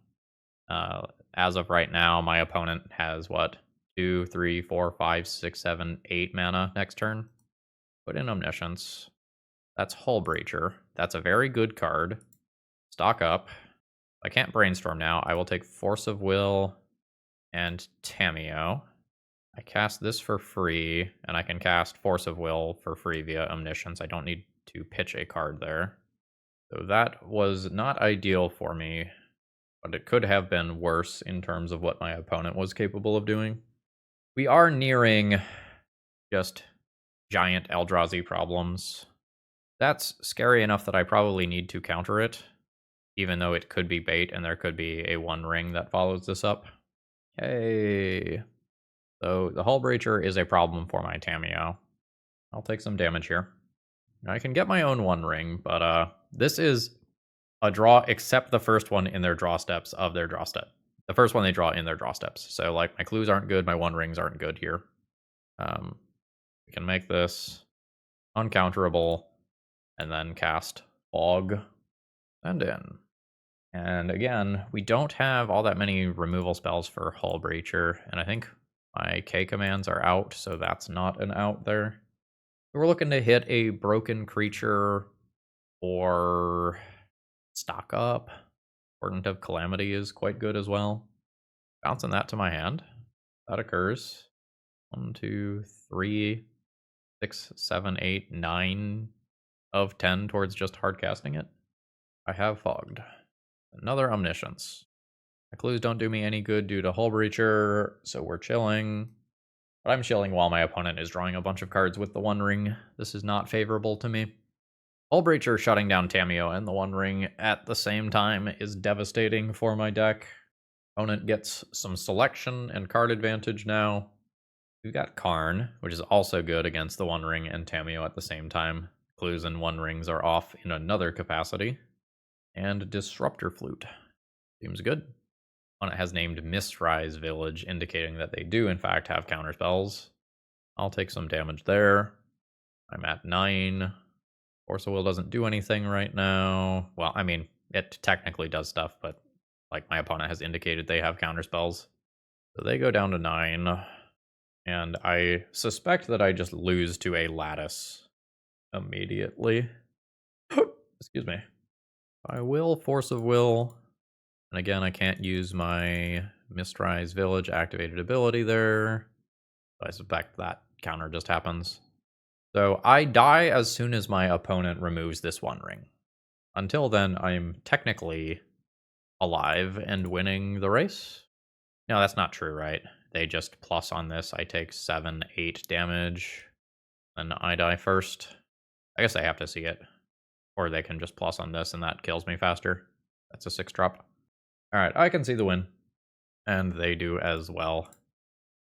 A: As of right now, my opponent has, 2, 3, 4, 5, 6, 7, 8 mana next turn. Put in Omniscience. That's Hull Breacher. That's a very good card. Stock up. I can't brainstorm now. I will take Force of Will and Tamiyo. I cast this for free, and I can cast Force of Will for free via Omniscience. I don't need to pitch a card there. So that was not ideal for me, but it could have been worse in terms of what my opponent was capable of doing. We are nearing just giant Eldrazi problems. That's scary enough that I probably need to counter it, even though it could be bait and there could be a One Ring that follows this up. Hey. So the Hull Breacher is a problem for my Tamiyo. I'll take some damage here. I can get my own One Ring, but this is a draw except the first one in their draw steps of their draw step. The first one they draw in their draw steps. So like my clues aren't good, my One Rings aren't good here. We can make this uncounterable and then cast Fog and in. And again, we don't have all that many removal spells for Hull Breacher, and I think my K commands are out, so that's not an out there. We're looking to hit a broken creature or stock up. Portent of Calamity is quite good as well. Bouncing that to my hand. That occurs. 1, 2, 3, 6, 7, 8, 9 of 10 towards just hard casting it. I have fogged. Another Omniscience. My clues don't do me any good due to Hull Breacher, so we're chilling. But I'm chilling while my opponent is drawing a bunch of cards with the One Ring. This is not favorable to me. Hull Breacher shutting down Tamiyo and the One Ring at the same time is devastating for my deck. Opponent gets some selection and card advantage now. We've got Karn, which is also good against the One Ring and Tamiyo at the same time. Clues and One Rings are off in another capacity. And Disruptor Flute. Seems good. One has named Mistrise Village, indicating that they do in fact have counterspells. I'll take some damage there. I'm at 9. Force of Will doesn't do anything right now. Well, I mean, it technically does stuff, but like my opponent has indicated they have counterspells. So they go down to 9. And I suspect that I just lose to a Lattice immediately. Excuse me. I will Force of Will. And again, I can't use my Mistrise Village activated ability there. I suspect that counter just happens. So I die as soon as my opponent removes this One Ring. Until then, I'm technically alive and winning the race. No, that's not true, right? They just plus on this. I take 7, 8 damage. Then I die first. I guess I have to see it. Or they can just plus on this and that kills me faster. That's a 6 drop. Alright, I can see the win. And they do as well.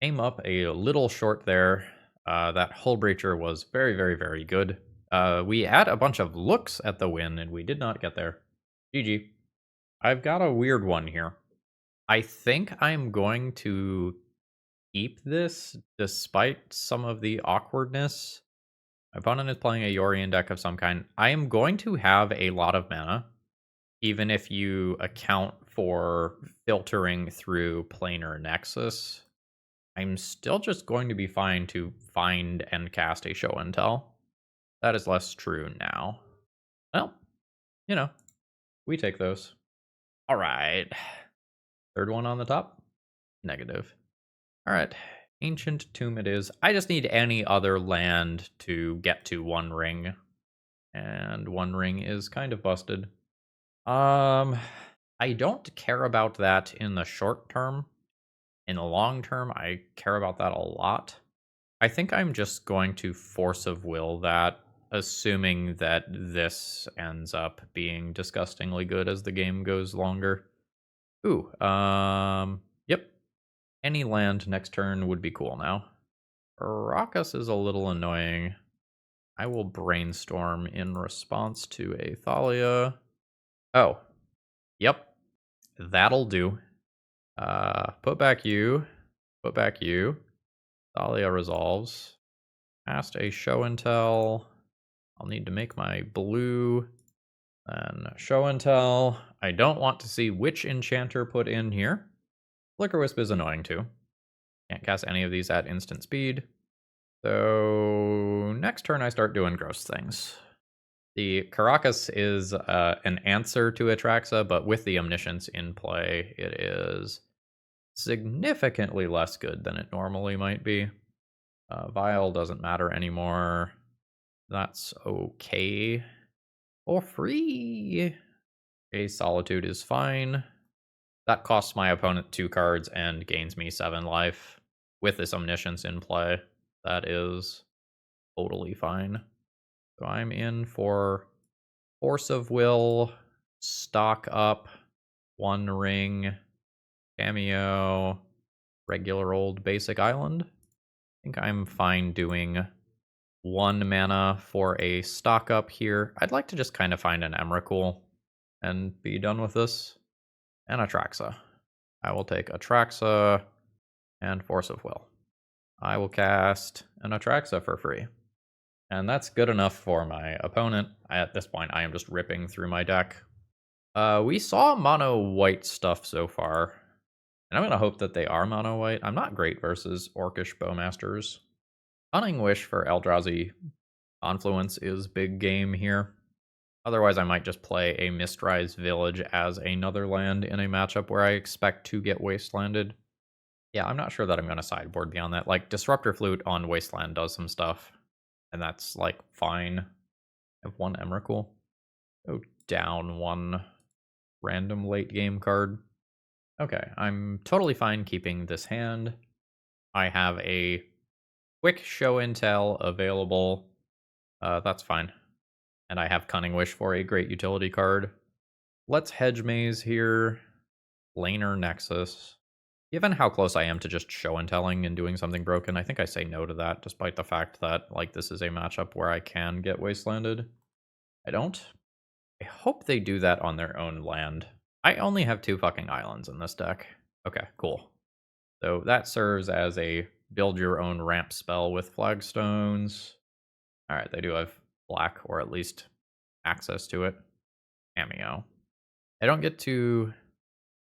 A: Aim up a little short there. That Hull Breacher was very, very, very good. We had a bunch of looks at the win, and we did not get there. GG. I've got a weird one here. I think I'm going to keep this, despite some of the awkwardness. My opponent is playing a Yorion deck of some kind. I am going to have a lot of mana, even if you account for filtering through Planar Nexus. I'm still just going to be fine to find and cast a Show and Tell. That is less true now. Well, you know, we take those. All right. Third one on the top. Negative. All right. Ancient Tomb it is. I just need any other land to get to One Ring. And One Ring is kind of busted. I don't care about that in the short term. In the long term, I care about that a lot. I think I'm just going to Force of Will that, assuming that this ends up being disgustingly good as the game goes longer. Ooh, yep. Any land next turn would be cool now. Atraxa is a little annoying. I will Brainstorm in response to a Thalia. Oh, yep. That'll do. Put back you. Put back you. Thalia resolves. Cast a Show and Tell. I'll need to make my blue. Then Show and Tell. I don't want to see which enchanter put in here. Flicker Wisp is annoying too. Can't cast any of these at instant speed. So next turn I start doing gross things. The Caracas is an answer to Atraxa, but with the Omniscience in play, it is significantly less good than it normally might be. Vial doesn't matter anymore. That's okay. For free. Okay, Solitude is fine. That costs my opponent 2 cards and gains me 7 life. With this Omniscience in play, that is totally fine. So I'm in for Force of Will, Stock Up, One Ring, Tamiyo, regular old basic island. I think I'm fine doing 1 mana for a stock up here. I'd like to just kind of find an Emrakul and be done with this. And Atraxa. I will take Atraxa and Force of Will. I will cast an Atraxa for free. And that's good enough for my opponent. At this point, I am just ripping through my deck. We saw mono white stuff so far. And I'm going to hope that they are mono white. I'm not great versus Orcish Bowmasters. Cunning Wish for Eldrazi Confluence is big game here. Otherwise, I might just play a Mistrise Village as another land in a matchup where I expect to get Wastelanded. Yeah, I'm not sure that I'm going to sideboard beyond that. Like, Disruptor Flute on Wasteland does some stuff, and that's, like, fine. I have 1 Emrakul. Go down 1 random late game card. Okay, I'm totally fine keeping this hand. I have a quick show and tell available. That's fine. And I have Cunning Wish for a great utility card. Let's Hedge Maze here. Laner Nexus. Given how close I am to just show and telling and doing something broken, I think I say no to that, despite the fact that, like, this is a matchup where I can get Wastelanded. I don't. I hope they do that on their own land. I only have 2 fucking islands in this deck. Okay, cool. So that serves as a build your own ramp spell with flagstones. Alright, they do have black, or at least access to it. Tamiyo. I don't get to...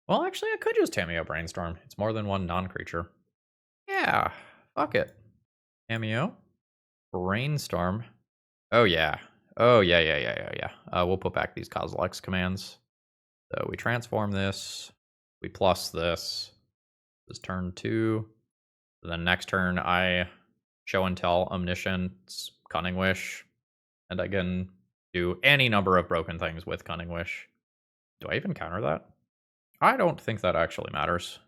A: Well, actually, I could just Tamiyo Brainstorm. It's more than 1 non-creature. Yeah, fuck it. Tamiyo. Brainstorm. Oh, yeah. Oh, yeah. We'll put back these Kozilek's commands. So we transform this. We plus this. This is turn 2. Then next turn, I show and tell Omniscience, Cunning Wish. And I can do any number of broken things with Cunning Wish. Do I even counter that? I don't think that actually matters.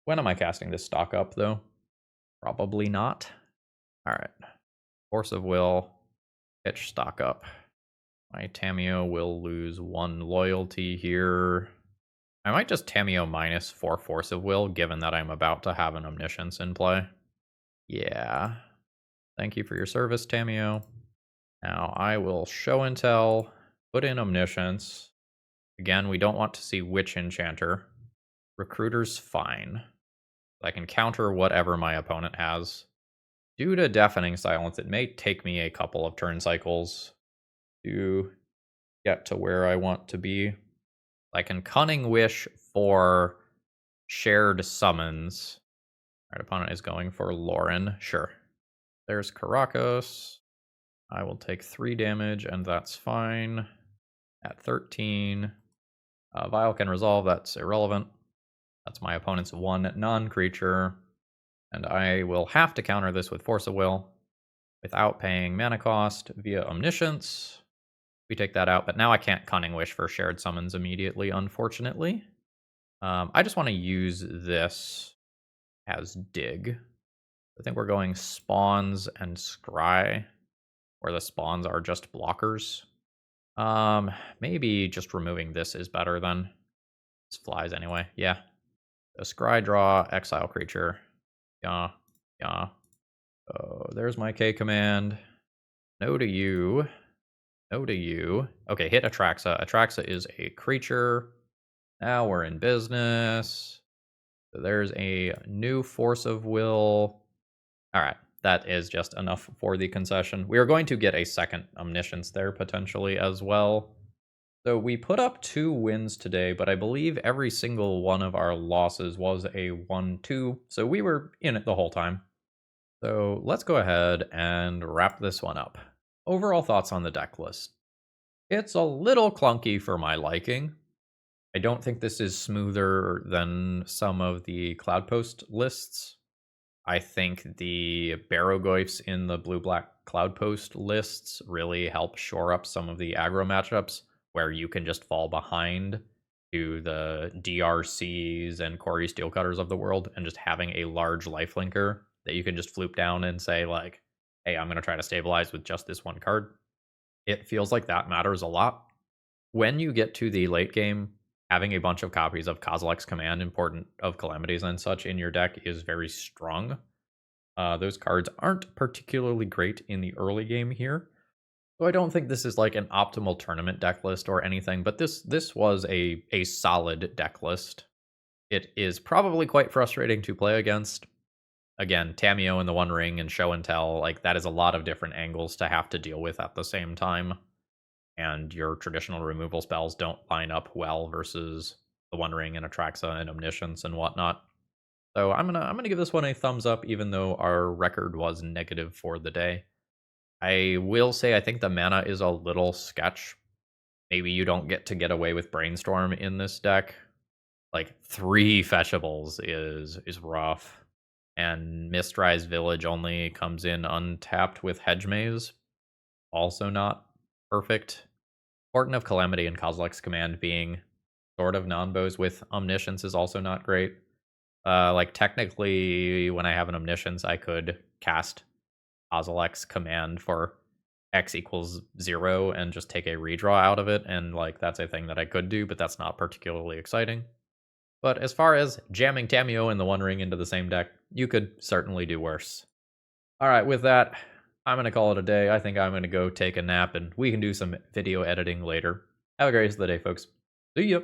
A: When am I casting this stock up, though? Probably not. Alright. Force of Will. Pitch stock up. My Tamiyo will lose 1 loyalty here. I might just Tamiyo minus 4 Force of Will, given that I'm about to have an Omniscience in play. Yeah. Thank you for your service, Tamiyo. Now I will show and tell, put in Omniscience. Again, we don't want to see Witch Enchanter. Recruiter's fine. I can counter whatever my opponent has. Due to Deafening Silence, it may take me a couple of turn cycles to get to where I want to be. I can Cunning Wish for shared summons. Our opponent is going for Lauren. Sure. There's Karakos. I will take 3 damage, and that's fine. At 13. Vial can resolve. That's irrelevant. That's my opponent's 1 non-creature. And I will have to counter this with Force of Will without paying mana cost via Omniscience. We take that out, but now I can't Cunning Wish for shared summons immediately, unfortunately. I just want to use this as Dig. I think we're going Spawns and Scry, where the Spawns are just blockers. Maybe just removing this is better than this flies anyway. Yeah. A Scry draw, exile creature. Yeah. Oh, there's my K command. No to you. No to you. Okay, hit Atraxa. Atraxa is a creature. Now we're in business. So there's a new Force of Will. All right, that is just enough for the concession. We are going to get a second Omniscience there potentially as well. So we put up 2 wins today, but I believe every single one of our losses was a 1-2, so we were in it the whole time. So let's go ahead and wrap this one up. Overall thoughts on the deck list. It's a little clunky for my liking. I don't think this is smoother than some of the Cloudpost lists. I think the Barrogoyfs in the blue-black Cloudpost lists really help shore up some of the aggro matchups where you can just fall behind to the DRCs and Corey Steelcutters of the world, and just having a large lifelinker that you can just floop down and say, like, hey, I'm going to try to stabilize with just this 1 card. It feels like that matters a lot. When you get to the late game, having a bunch of copies of Kozilek's Command, Important of Calamities and such in your deck is very strong. Those cards aren't particularly great in the early game here. So I don't think this is like an optimal tournament deck list or anything, but this was a solid deck list. It is probably quite frustrating to play against. Again, Tamiyo in the One Ring and Show and Tell, like that is a lot of different angles to have to deal with at the same time. And your traditional removal spells don't line up well versus the One Ring and Atraxa and Omniscience and whatnot. So I'm gonna give this one a thumbs up, even though our record was negative for the day. I will say I think the mana is a little sketch. Maybe you don't get away with Brainstorm in this deck. Like 3 fetchables is rough. And Mistrise Village only comes in untapped with Hedge Maze. Also not perfect. Important of Calamity and Kozilek's Command being sort of non-bows with Omniscience is also not great. Like technically, when I have an Omniscience, I could cast Kozilek's Command for X equals 0 and just take a redraw out of it, and like that's a thing that I could do, but that's not particularly exciting. But as far as jamming Tamiyo and the One Ring into the same deck, you could certainly do worse. Alright, with that, I'm going to call it a day. I think I'm going to go take a nap, and we can do some video editing later. Have a great rest of the day, folks. See ya!